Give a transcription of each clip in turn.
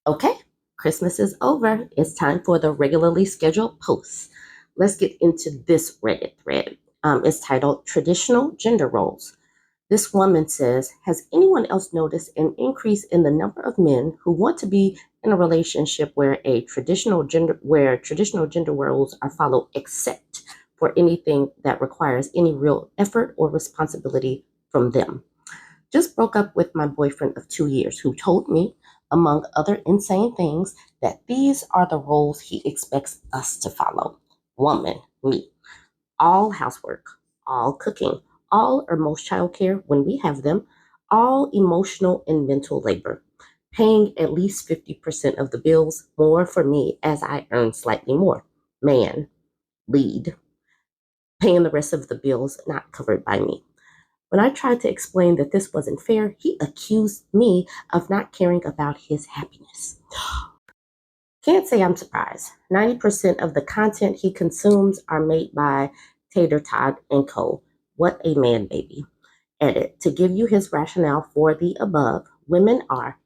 Okay, Christmas is over. It's time for the regularly scheduled posts. Let's get into this Reddit thread. It's titled Traditional Gender Roles. This woman says, has anyone else noticed an increase in the number of men who want to be in a relationship where traditional gender roles are followed except for anything that requires any real effort or responsibility from them? Just broke up with my boyfriend of 2 years who told me, among other insane things, that these are the roles he expects us to follow. Woman, me, all housework, all cooking, all or most childcare when we have them, all emotional and mental labor, paying at least 50% of the bills, more for me as I earn slightly more. Man, lead, paying the rest of the bills not covered by me. When I tried to explain that this wasn't fair, he accused me of not caring about his happiness. Can't say I'm surprised. 90% of the content he consumes are made by Tater Todd and Co. What a man baby. Edit. To give you his rationale for the above, women are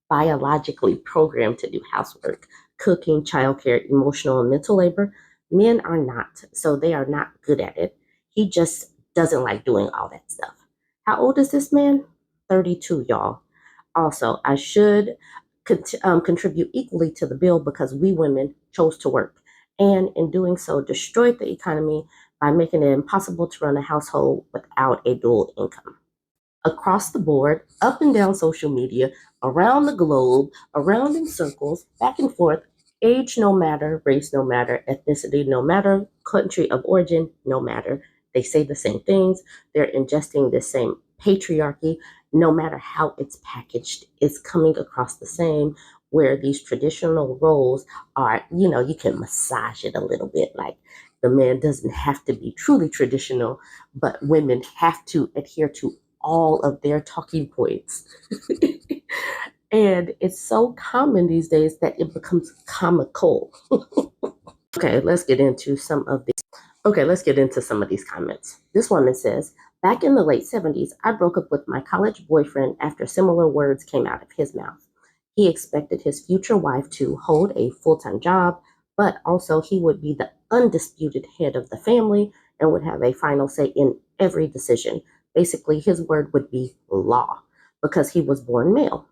biologically programmed to do housework, cooking, childcare, emotional and mental labor. Men are not, so they are not good at it. He just doesn't like doing all that stuff. How old is this man? 32, y'all. Also, I should contribute equally to the bill because we women chose to work, and in doing so, destroyed the economy by making it impossible to run a household without a dual income. Across the board, up and down social media, around the globe, around in circles, back and forth, age no matter, race no matter, ethnicity no matter, country of origin no matter. They say the same things. They're ingesting the same patriarchy. No matter how it's packaged, it's coming across the same, where these traditional roles are, you can massage it a little bit. Like the man doesn't have to be truly traditional, but women have to adhere to all of their talking points. And it's so common these days that it becomes comical. Okay, let's get into some of these. Okay, let's get into some of these comments. This woman says, back in the late 70s, I broke up with my college boyfriend after similar words came out of his mouth. He expected his future wife to hold a full-time job, but also he would be the undisputed head of the family and would have a final say in every decision. Basically, his word would be law because he was born male.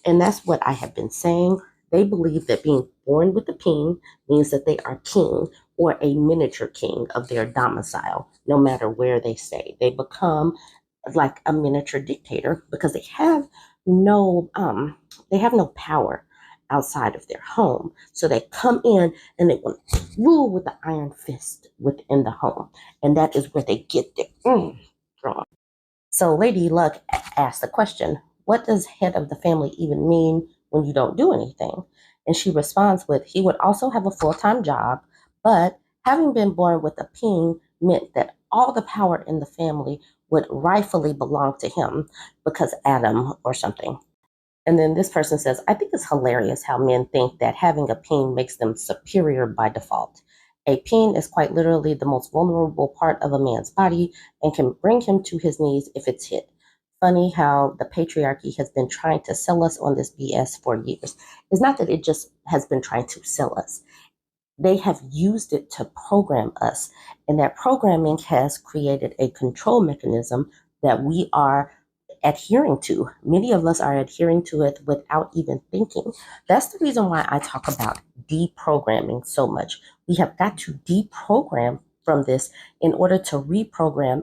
And that's what I have been saying. They believe that being born with a king means that they are king or a miniature king of their domicile, no matter where they stay. They become like a miniature dictator because they have no power outside of their home. So they come in and they want to rule with the iron fist within the home. And that is where they get their from. So Lady Luck asked the question, what does head of the family even mean when you don't do anything? And she responds with, he would also have a full-time job, but having been born with a ping meant that all the power in the family would rightfully belong to him because Adam or something. And then this person says, I think it's hilarious how men think that having a peen makes them superior by default. A peen is quite literally the most vulnerable part of a man's body and can bring him to his knees if it's hit. Funny how the patriarchy has been trying to sell us on this BS for years. It's not that it just has been trying to sell us. They have used it to program us, and that programming has created a control mechanism that we are adhering to. Many of us are adhering to it without even thinking. That's the reason why I talk about deprogramming so much. We have got to deprogram from this in order to reprogram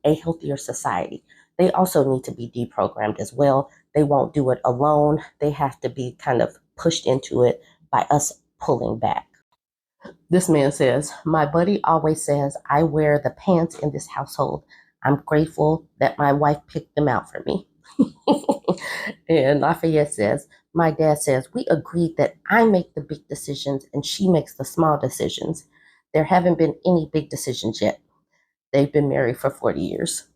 a healthier society. They also need to be deprogrammed as well. They won't do it alone. They have to be kind of pushed into it by us pulling back. This man says, my buddy always says I wear the pants in this household. I'm grateful that my wife picked them out for me. And Lafayette says, my dad says, we agreed that I make the big decisions and she makes the small decisions. There haven't been any big decisions yet. They've been married for 40 years.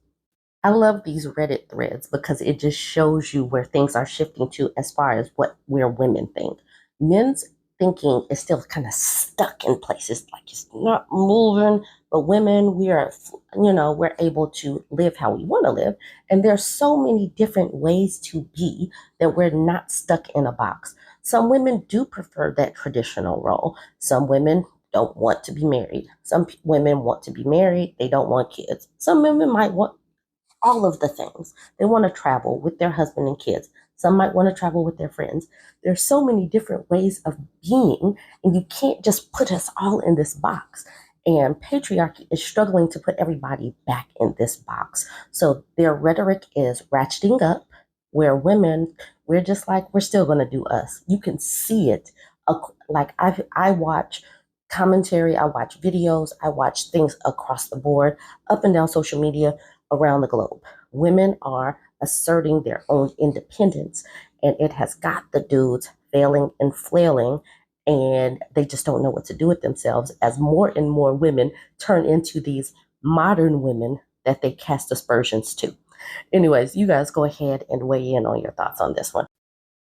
I love these Reddit threads because it just shows you where things are shifting to as far as where women think. Men's thinking is still kind of stuck in places, like it's not moving, But women, we're able to live how we want to live. And there's so many different ways to be that we're not stuck in a box. Some women do prefer that traditional role. Some women don't want to be married. Some women want to be married. They don't want kids. Some women might want all of the things. They want to travel with their husband and kids. Some might want to travel with their friends. There's so many different ways of being, and you can't just put us all in this box. And patriarchy is struggling to put everybody back in this box. So their rhetoric is ratcheting up, where women, we're just like, we're still going to do us. You can see it. Like I watch commentary, I watch videos, I watch things across the board, up and down social media around the globe. Women are asserting their own independence, and it has got the dudes failing and flailing, and they just don't know what to do with themselves as more and more women turn into these modern women that they cast aspersions to. Anyways, you guys go ahead and weigh in on your thoughts on this one.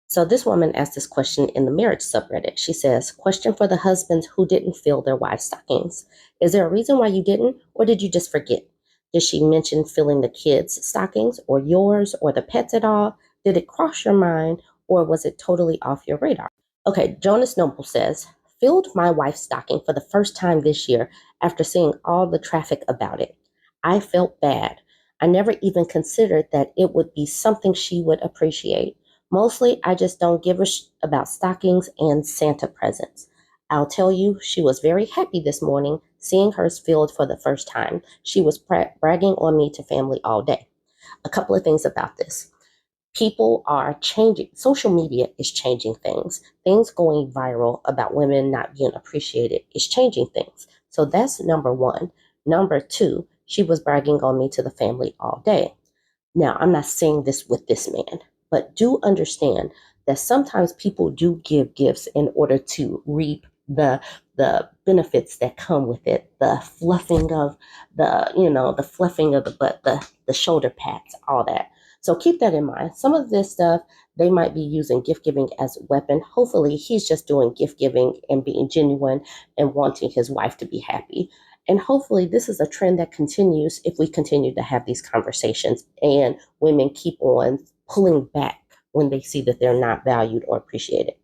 So this woman asked this question in the marriage subreddit. She says, question for the husbands who didn't fill their wives' stockings. Is there a reason why you didn't, or did you just forget? Did she mention filling the kids' stockings or yours or the pets at all? Did it cross your mind, or was it totally off your radar? Okay, Jonas Noble says, filled my wife's stocking for the first time this year after seeing all the traffic about it. I felt bad. I never even considered that it would be something she would appreciate. Mostly, I just don't give a about stockings and Santa presents. I'll tell you, she was very happy this morning seeing hers filled for the first time. She was bragging on me to family all day. A couple of things about this. People are changing. Social media is changing things. Things going viral about women not being appreciated is changing things. So that's number one. Number two, she was bragging on me to the family all day. Now, I'm not saying this with this man, but do understand that sometimes people do give gifts in order to reap the benefits that come with it, the fluffing of the fluffing of the butt, the shoulder pats, all that. So keep that in mind. Some of this stuff they might be using gift giving as a weapon. Hopefully, he's just doing gift giving and being genuine and wanting his wife to be happy. And hopefully, this is a trend that continues if we continue to have these conversations and women keep on pulling back when they see that they're not valued or appreciated.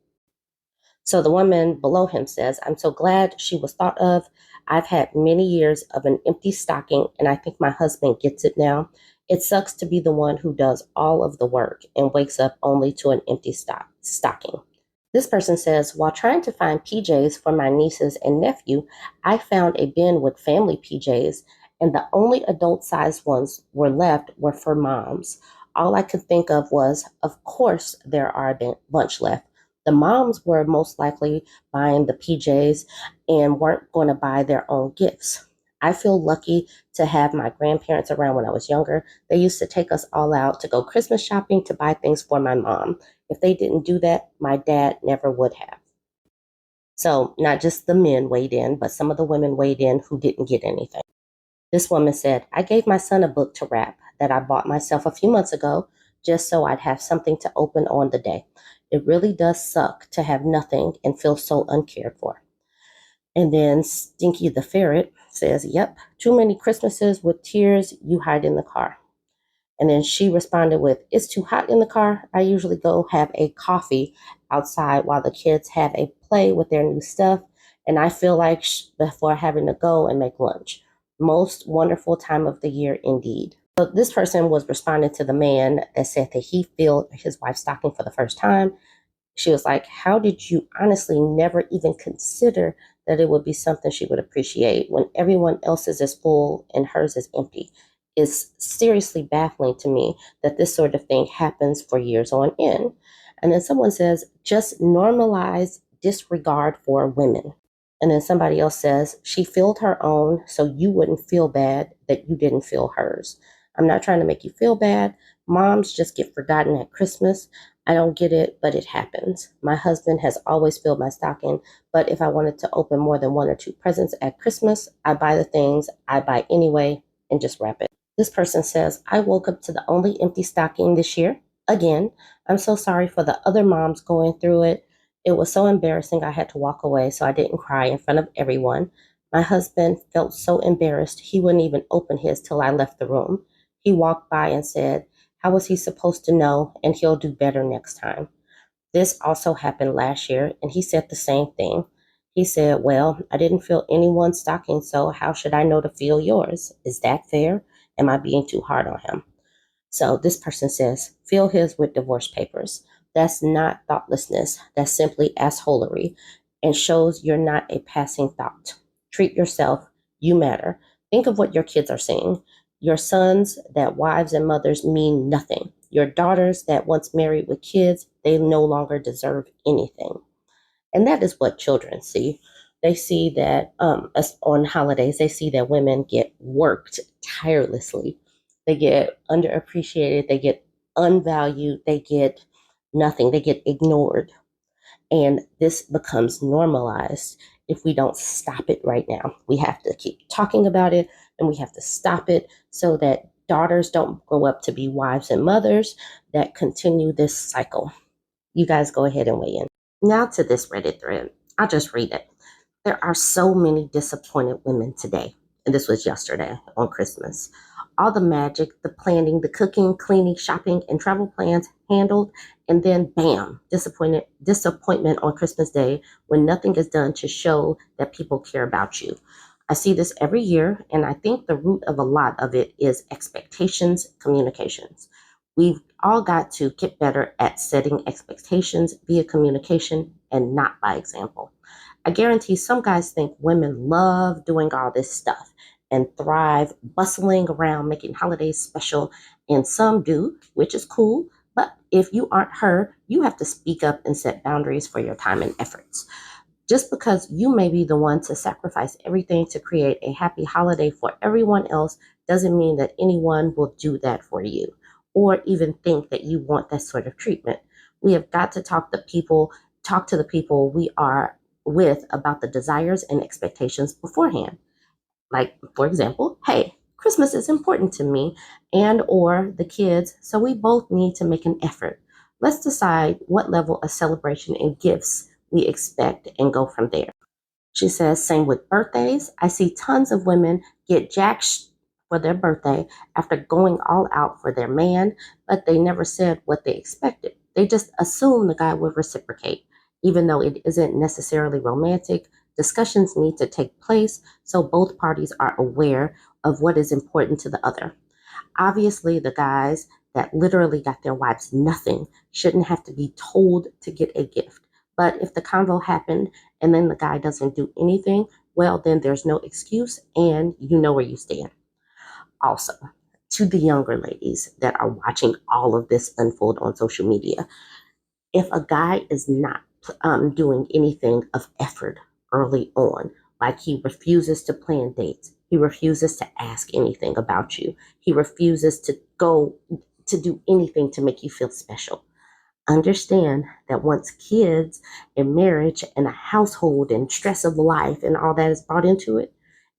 So the woman below him says, I'm so glad she was thought of. I've had many years of an empty stocking, and I think my husband gets it now. It sucks to be the one who does all of the work and wakes up only to an empty stocking. This person says, while trying to find PJs for my nieces and nephew, I found a bin with family PJs, and the only adult-sized ones were left were for moms. All I could think of course, there are a bunch left. The moms were most likely buying the PJs and weren't going to buy their own gifts. I feel lucky to have my grandparents around when I was younger. They used to take us all out to go Christmas shopping to buy things for my mom. If they didn't do that, my dad never would have. So not just the men weighed in, but some of the women weighed in who didn't get anything. This woman said, I gave my son a book to wrap that I bought myself a few months ago just so I'd have something to open on the day. It really does suck to have nothing and feel so uncared for. And then Stinky the Ferret says, yep, too many Christmases with tears you hide in the car. And then she responded with, it's too hot in the car. I usually go have a coffee outside while the kids have a play with their new stuff. And I feel like before having to go and make lunch. Most wonderful time of the year indeed. So this person was responding to the man that said that he filled his wife's stocking for the first time. She was like, how did you honestly never even consider that it would be something she would appreciate when everyone else's is full and hers is empty? It's seriously baffling to me that this sort of thing happens for years on end. And then someone says, just normalize disregard for women. And then somebody else says, she filled her own so you wouldn't feel bad that you didn't fill hers. I'm not trying to make you feel bad. Moms just get forgotten at Christmas. I don't get it, but it happens. My husband has always filled my stocking, but if I wanted to open more than one or two presents at Christmas, I buy the things I buy anyway and just wrap it. This person says, I woke up to the only empty stocking this year. Again, I'm so sorry for the other moms going through it. It was so embarrassing I had to walk away, so I didn't cry in front of everyone. My husband felt so embarrassed he wouldn't even open his till I left the room. He walked by and said, how was he supposed to know? And he'll do better next time. This also happened last year, and he said the same thing. He said, well, I didn't fill anyone's stocking, so how should I know to fill yours? Is that fair? Am I being too hard on him? So this person says, fill his with divorce papers. That's not thoughtlessness. That's simply assholery and shows you're not a passing thought. Treat yourself. You matter. Think of what your kids are saying. Your sons that wives and mothers mean nothing. Your daughters that once married with kids, they no longer deserve anything. And that is what children see. They see that on holidays, they see that women get worked tirelessly. They get underappreciated. They get unvalued. They get nothing. They get ignored. And this becomes normalized if we don't stop it right now. We have to keep talking about it and we have to stop it so that daughters don't grow up to be wives and mothers that continue this cycle. You guys go ahead and weigh in. Now to this Reddit thread. I'll just read it. There are so many disappointed women today. And this was yesterday on Christmas. All the magic, the planning, the cooking, cleaning, shopping, and travel plans handled, and then bam, disappointment on Christmas Day when nothing is done to show that people care about you. I see this every year, and I think the root of a lot of it is expectations, communications. We've all got to get better at setting expectations via communication and not by example. I guarantee some guys think women love doing all this stuff and thrive bustling around making holidays special, and some do, which is cool. But if you aren't her, you have to speak up and set boundaries for your time and efforts. Just because you may be the one to sacrifice everything to create a happy holiday for everyone else doesn't mean that anyone will do that for you or even think that you want that sort of treatment. We have got to talk to the people we are with about the desires and expectations beforehand. Like, for example, hey, Christmas is important to me and or the kids, so we both need to make an effort. Let's decide what level of celebration and gifts we expect and go from there. She says, same with birthdays. I see tons of women get jacked for their birthday after going all out for their man, but they never said what they expected. They just assume the guy would reciprocate. Even though it isn't necessarily romantic, discussions need to take place so both parties are aware of what is important to the other. Obviously, the guys that literally got their wives nothing shouldn't have to be told to get a gift. But if the convo happened and then the guy doesn't do anything, well, then there's no excuse and you know where you stand. Also, to the younger ladies that are watching all of this unfold on social media, if a guy is not doing anything of effort early on, like he refuses to plan dates, he refuses to ask anything about you, he refuses to go to do anything to make you feel special. Understand that once kids and marriage and a household and stress of life and all that is brought into it,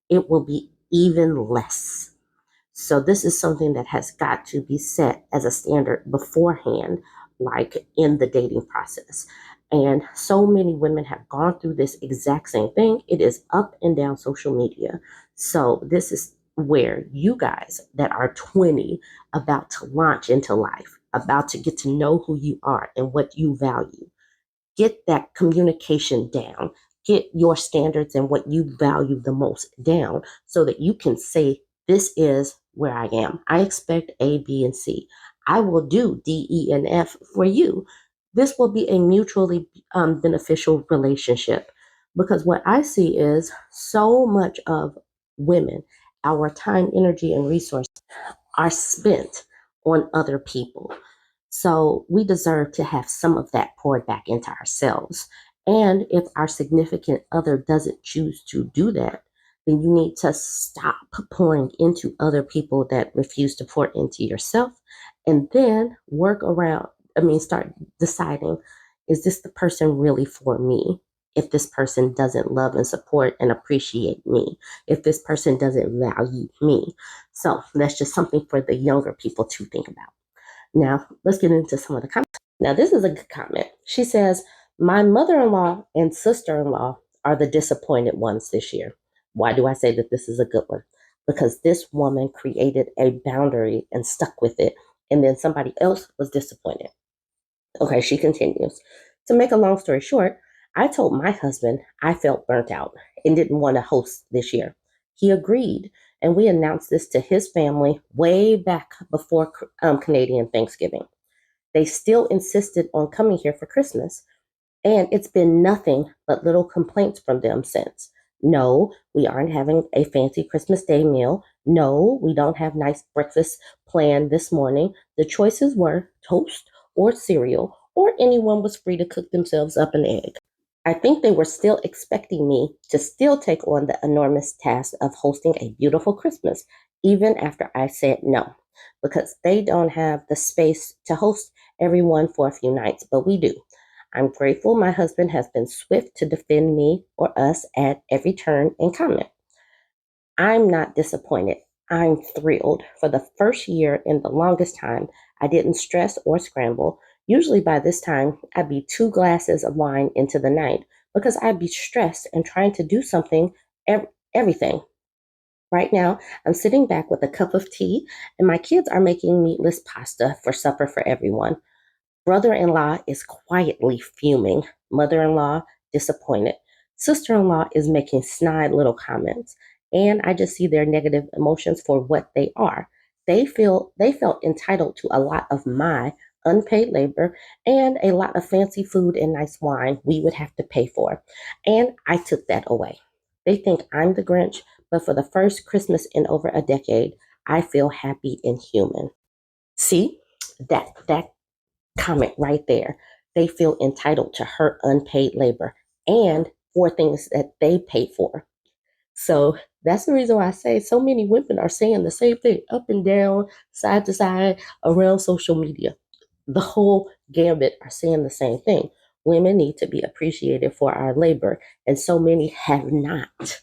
it will be even less. So this is something that has got to be set as a standard beforehand, like in the dating process. And so many women have gone through this exact same thing. It is up and down social media. So this is where you guys that are 20, about to launch into life, about to get to know who you are and what you value, get that communication down, get your standards and what you value the most down so that you can say, this is where I am. I expect A, B, and C. I will do D, E, and F for you. This will be a mutually beneficial relationship because what I see is so much of women, our time, energy, and resources are spent on other people. So we deserve to have some of that poured back into ourselves. And if our significant other doesn't choose to do that, then you need to stop pouring into other people that refuse to pour into yourself and then start deciding, is this the person really for me? If this person doesn't love and support and appreciate me, if this person doesn't value me. So that's just something for the younger people to think about. Now, let's get into some of the comments. Now, this is a good comment. She says, my mother-in-law and sister-in-law are the disappointed ones this year. Why do I say that this is a good one? Because this woman created a boundary and stuck with it, and then somebody else was disappointed. Okay, she continues. To make a long story short, I told my husband I felt burnt out and didn't want to host this year. He agreed, and we announced this to his family way back before Canadian Thanksgiving. They still insisted on coming here for Christmas, and it's been nothing but little complaints from them since. No, we aren't having a fancy Christmas Day meal. No, we don't have nice breakfast planned this morning. The choices were toast or cereal, or anyone was free to cook themselves up an egg. I think they were still expecting me to still take on the enormous task of hosting a beautiful Christmas, even after I said no, because they don't have the space to host everyone for a few nights, but we do. I'm grateful my husband has been swift to defend me or us at every turn and comment. I'm not disappointed. I'm thrilled. For the first year in the longest time, I didn't stress or scramble. Usually by this time, I'd be 2 glasses of wine into the night because I'd be stressed and trying to do something, everything. Right now, I'm sitting back with a cup of tea, and my kids are making meatless pasta for supper for everyone. Brother in law is quietly fuming. Mother in law disappointed. Sister in law is making snide little comments. And I just see their negative emotions for what they are. They felt entitled to a lot of my unpaid labor and a lot of fancy food and nice wine we would have to pay for. And I took that away. They think I'm the Grinch, but for the first Christmas in over a decade, I feel happy and human. See, that comment right there. They feel entitled to her unpaid labor and for things that they pay for. So that's the reason why I say so many women are saying the same thing up and down, side to side, around social media. The whole gambit are saying the same thing. Women need to be appreciated for our labor, and so many have not.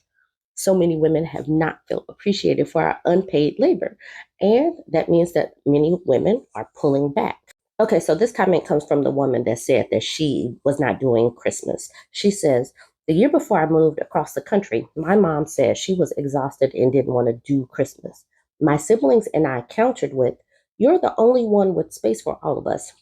So many women have not felt appreciated for our unpaid labor. And that means that many women are pulling back. Okay, so this comment comes from the woman that said that she was not doing Christmas. She says, the year before I moved across the country, my mom said she was exhausted and didn't want to do Christmas. My siblings and I countered with, you're the only one with space for all of us.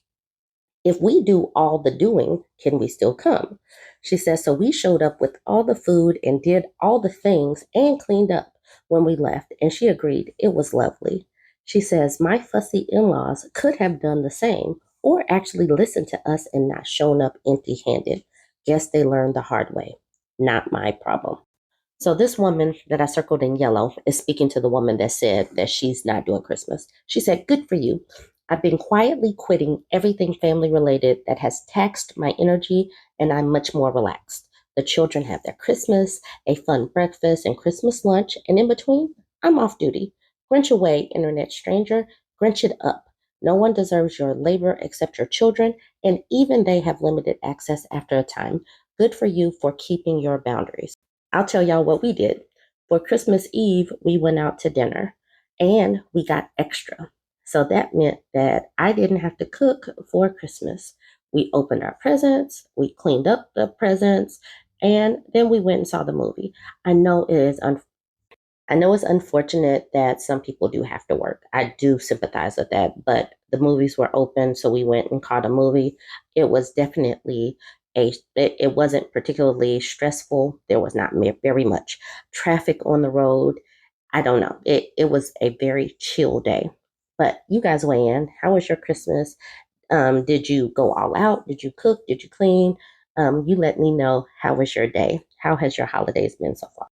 If we do all the doing, can we still come? She says, so we showed up with all the food and did all the things and cleaned up when we left, and she agreed it was lovely. She says, my fussy in laws could have done the same or actually listened to us and not shown up empty handed. Guess they learned the hard way. Not my problem. So this woman that I circled in yellow is speaking to the woman that said that she's not doing Christmas. She said, good for you. I've been quietly quitting everything family related that has taxed my energy, and I'm much more relaxed. The children have their Christmas, a fun breakfast and Christmas lunch, and in between, I'm off duty. Grinch away, internet stranger. Grinch it up. No one deserves your labor except your children, and even they have limited access after a time. Good for you for keeping your boundaries. I'll tell y'all what we did. For Christmas Eve, we went out to dinner and we got extra. So that meant that I didn't have to cook for Christmas. We opened our presents, we cleaned up the presents, and then we went and saw the movie. I know it is I know it's unfortunate that some people do have to work. I do sympathize with that, but the movies were open, so we went and caught a movie. It was definitely it wasn't particularly stressful. There was not very much traffic on the road. I don't know. It was a very chill day. But you guys weigh in. How was your Christmas? Did you go all out? Did you cook? Did you clean? You let me know how was your day? How has your holidays been so far?